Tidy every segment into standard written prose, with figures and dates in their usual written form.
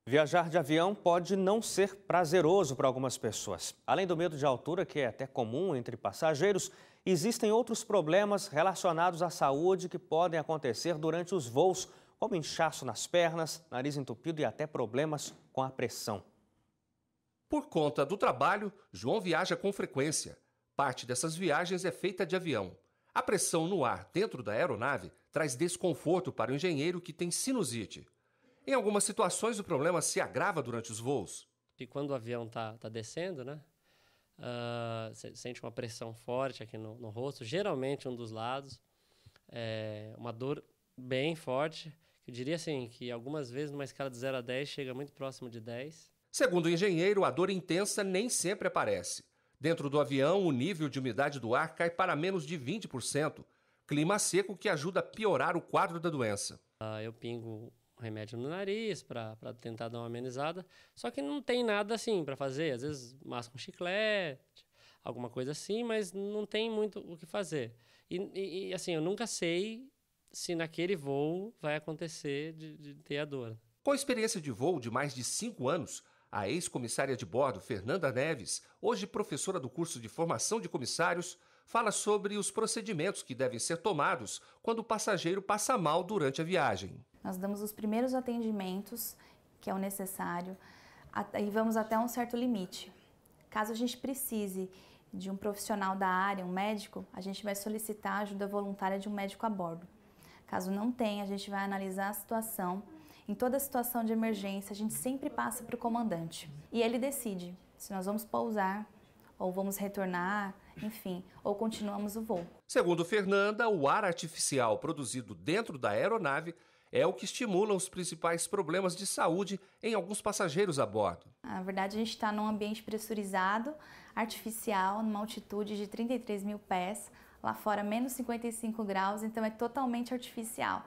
Viajar de avião pode não ser prazeroso para algumas pessoas. Além do medo de altura, que é até comum entre passageiros, existem outros problemas relacionados à saúde que podem acontecer durante os voos, como inchaço nas pernas, nariz entupido e até problemas com a pressão. Por conta do trabalho, João viaja com frequência. Parte dessas viagens é feita de avião. A pressão no ar dentro da aeronave traz desconforto para o engenheiro que tem sinusite. Em algumas situações, o problema se agrava durante os voos. E quando o avião tá descendo, né? Você sente uma pressão forte aqui no rosto, geralmente um dos lados. Uma dor bem forte. Eu diria assim, que algumas vezes numa escala de 0 a 10 chega muito próximo de 10. Segundo o engenheiro, a dor intensa nem sempre aparece. Dentro do avião, o nível de umidade do ar cai para menos de 20%. Clima seco que ajuda a piorar o quadro da doença. Eu pingo remédio no nariz para tentar dar uma amenizada, só que não tem nada assim para fazer, às vezes masca um chiclete, alguma coisa assim, mas não tem muito o que fazer. E assim, eu nunca sei se naquele voo vai acontecer de ter a dor. Com experiência de voo de mais de 5 anos, a ex-comissária de bordo, Fernanda Neves, hoje professora do curso de formação de comissários, fala sobre os procedimentos que devem ser tomados quando o passageiro passa mal durante a viagem. Nós damos os primeiros atendimentos, que é o necessário, e vamos até um certo limite. Caso a gente precise de um profissional da área, um médico, a gente vai solicitar a ajuda voluntária de um médico a bordo. Caso não tenha, a gente vai analisar a situação. Em toda situação de emergência, a gente sempre passa para o comandante. E ele decide se nós vamos pousar, ou vamos retornar, enfim, ou continuamos o voo. Segundo Fernanda, o ar artificial produzido dentro da aeronave é o que estimula os principais problemas de saúde em alguns passageiros a bordo. Na verdade, a gente está num ambiente pressurizado, artificial, numa altitude de 33 mil pés, lá fora menos 55 graus, então é totalmente artificial.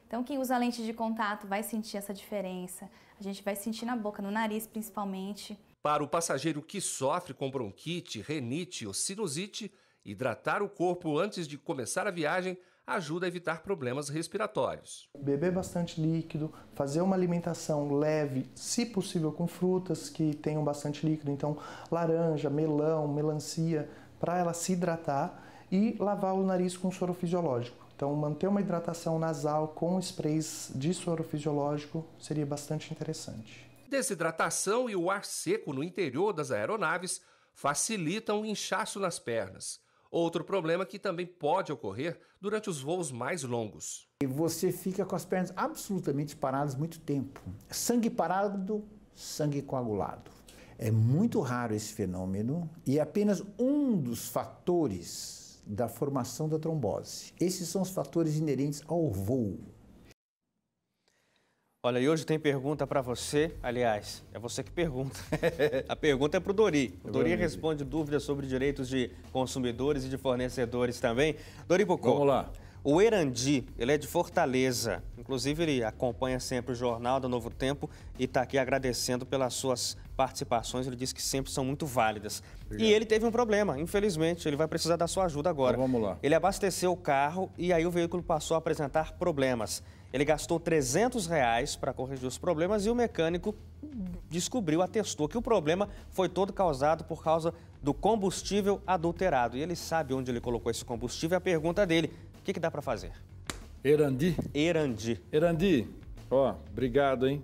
Então, quem usa lente de contato vai sentir essa diferença, a gente vai sentir na boca, no nariz principalmente. Para o passageiro que sofre com bronquite, renite ou sinusite, hidratar o corpo antes de começar a viagem ajuda a evitar problemas respiratórios. Beber bastante líquido, fazer uma alimentação leve, se possível com frutas que tenham bastante líquido, então laranja, melão, melancia, para ela se hidratar e lavar o nariz com soro fisiológico. Então manter uma hidratação nasal com sprays de soro fisiológico seria bastante interessante. Desidratação e o ar seco no interior das aeronaves facilitam o inchaço nas pernas. Outro problema que também pode ocorrer durante os voos mais longos. E você fica com as pernas absolutamente paradas muito tempo. Sangue parado, sangue coagulado. É muito raro esse fenômeno e é apenas um dos fatores da formação da trombose. Esses são os fatores inerentes ao voo. Olha, e hoje tem pergunta para você, aliás, é você que pergunta. A pergunta é para o Dori. O Dori responde dúvidas sobre direitos de consumidores e de fornecedores também. Dori Bocó. Vamos lá. O Erandi, ele é de Fortaleza. Inclusive, ele acompanha sempre o Jornal do Novo Tempo e está aqui agradecendo pelas suas participações. Ele disse que sempre são muito válidas. Obrigado. E ele teve um problema, infelizmente. Ele vai precisar da sua ajuda agora. Então, vamos lá. Ele abasteceu o carro e aí o veículo passou a apresentar problemas. Ele gastou R$300 para corrigir os problemas e o mecânico atestou que o problema foi todo causado por causa do combustível adulterado. E ele sabe onde ele colocou esse combustível. A pergunta dele, o que dá para fazer? Erandi? Erandi. Erandi, obrigado, hein?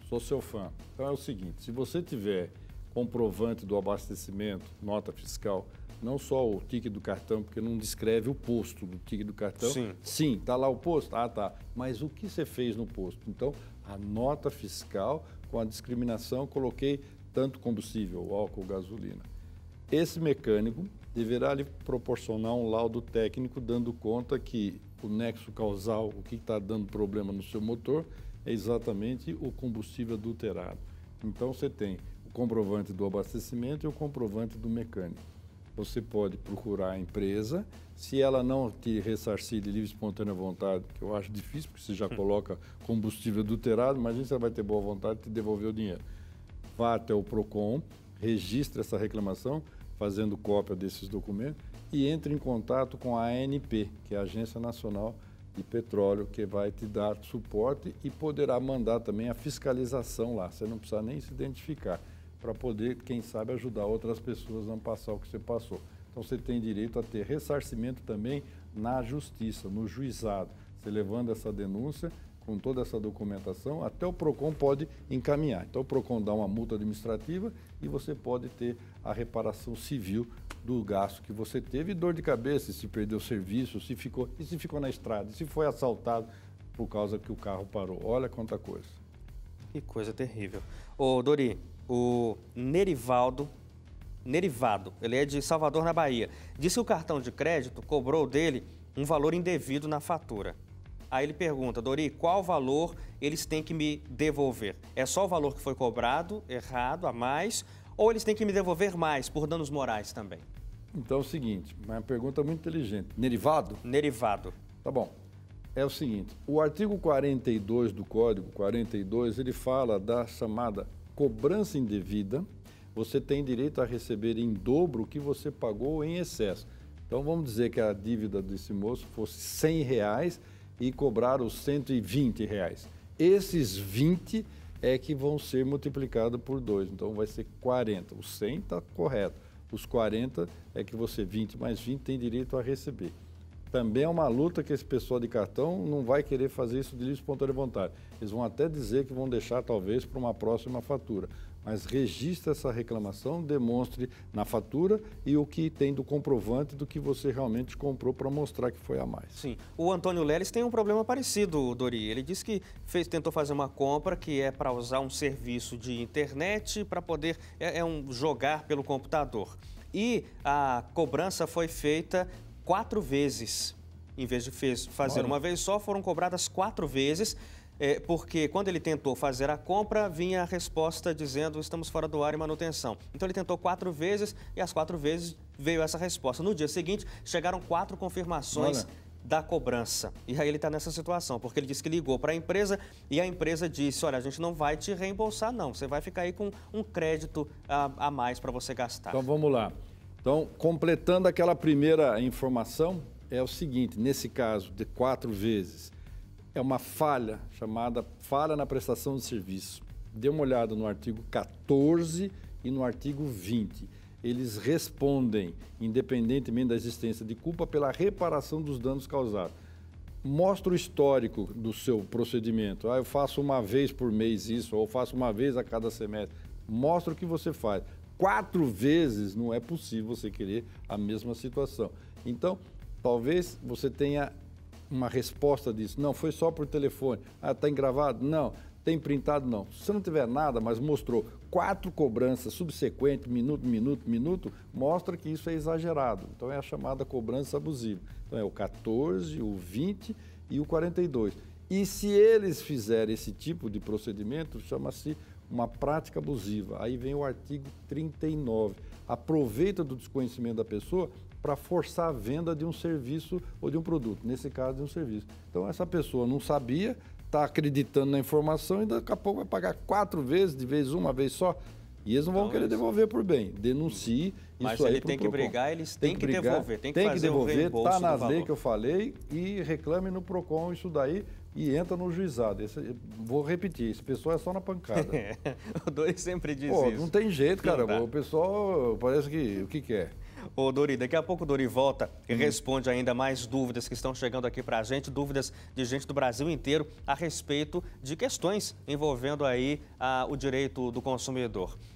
Sou seu fã. Então é o seguinte, se você tiver comprovante do abastecimento, nota fiscal, não só o ticket do cartão, porque não descreve o posto do ticket do cartão. Sim, tá lá o posto? Ah, tá. Mas o que você fez no posto? Então, a nota fiscal com a discriminação, coloquei tanto combustível, álcool, gasolina. Esse mecânico deverá lhe proporcionar um laudo técnico dando conta que o nexo causal, o que está dando problema no seu motor, é exatamente o combustível adulterado. Então, você tem o comprovante do abastecimento e o comprovante do mecânico. Você pode procurar a empresa, se ela não te ressarcir de livre e espontânea vontade, que eu acho difícil, porque você já coloca combustível adulterado, imagina se ela vai ter boa vontade de te devolver o dinheiro. Vá até o PROCON, registre essa reclamação, fazendo cópia desses documentos, e entre em contato com a ANP, que é a Agência Nacional de petróleo, que vai te dar suporte e poderá mandar também a fiscalização lá. Você não precisa nem se identificar, para poder, quem sabe, ajudar outras pessoas a não passar o que você passou. Então, você tem direito a ter ressarcimento também na justiça, no juizado. Você levando essa denúncia, com toda essa documentação, até o PROCON pode encaminhar. Então, o PROCON dá uma multa administrativa e você pode ter a reparação civil do gasto que você teve, e dor de cabeça, se perdeu o serviço, se ficou na estrada, se foi assaltado por causa que o carro parou. Olha quanta coisa. Que coisa terrível. Ô, Dori, o Nerivado, ele é de Salvador, na Bahia, disse que o cartão de crédito cobrou dele um valor indevido na fatura. Aí ele pergunta, Dori, qual valor eles têm que me devolver? É só o valor que foi cobrado, errado, a mais, ou eles têm que me devolver mais por danos morais também? Então é o seguinte, uma pergunta muito inteligente. Nerivado? Nerivado. Tá bom. É o seguinte, o artigo 42 do Código 42, ele fala da chamada cobrança indevida. Você tem direito a receber em dobro o que você pagou em excesso. Então vamos dizer que a dívida desse moço fosse R$100 e cobrar os R$120. Esses 20 é que vão ser multiplicados por 2, então vai ser 40. O 100 está correto. Os 40 é que você, 20 mais 20, tem direito a receber. Também é uma luta que esse pessoal de cartão não vai querer fazer isso de livre e espontânea vontade. Eles vão até dizer que vão deixar, talvez, para uma próxima fatura. Mas registre essa reclamação, demonstre na fatura e o que tem do comprovante do que você realmente comprou para mostrar que foi a mais. Sim. O Antônio Leles tem um problema parecido, Dori. Ele disse que tentou fazer uma compra que é para usar um serviço de internet para poder jogar pelo computador. E a cobrança foi feita 4 vezes. Em vez de fazer uma vez só, foram cobradas 4 vezes. Porque quando ele tentou fazer a compra, vinha a resposta dizendo estamos fora do ar em manutenção. Então ele tentou 4 vezes e as 4 vezes veio essa resposta. No dia seguinte, chegaram 4 confirmações da cobrança. E aí ele está nessa situação, porque ele disse que ligou para a empresa e a empresa disse, olha, a gente não vai te reembolsar não, você vai ficar aí com um crédito a mais para você gastar. Então vamos lá. Então, completando aquela primeira informação, é o seguinte, nesse caso de 4 vezes, é uma falha, chamada falha na prestação de serviço. Dê uma olhada no artigo 14 e no artigo 20. Eles respondem, independentemente da existência de culpa, pela reparação dos danos causados. Mostra o histórico do seu procedimento. Eu faço uma vez por mês isso, ou faço uma vez a cada semestre. Mostra o que você faz. 4 vezes não é possível você querer a mesma situação. Então, talvez você tenha uma resposta disso. Não, foi só por telefone. Está engravado? Não. Tem printado? Não. Se você não tiver nada, mas mostrou 4 cobranças subsequentes, minuto, mostra que isso é exagerado. Então, é a chamada cobrança abusiva. Então, é o 14, o 20 e o 42. E se eles fizerem esse tipo de procedimento, chama-se uma prática abusiva. Aí vem o artigo 39. Aproveita do desconhecimento da pessoa para forçar a venda de um serviço ou de um produto, nesse caso de um serviço. Então essa pessoa não sabia, está acreditando na informação e daqui a pouco vai pagar 4 vezes, de vez uma vez só, e eles não vão querer devolver por bem. Denuncie mas isso aí. Mas ele tem que brigar, eles têm que devolver, tem que fazer devolver, o reembolso está nas do leis valor. que eu falei e reclame no PROCON isso daí e entra no juizado. Vou repetir, esse pessoal é só na pancada. O Dori sempre diz isso. isso. Não tem jeito, cara. O pessoal parece que... O que é? Ô, Dori, daqui a pouco o Dori volta e responde ainda mais dúvidas que estão chegando aqui pra gente, dúvidas de gente do Brasil inteiro a respeito de questões envolvendo aí o direito do consumidor.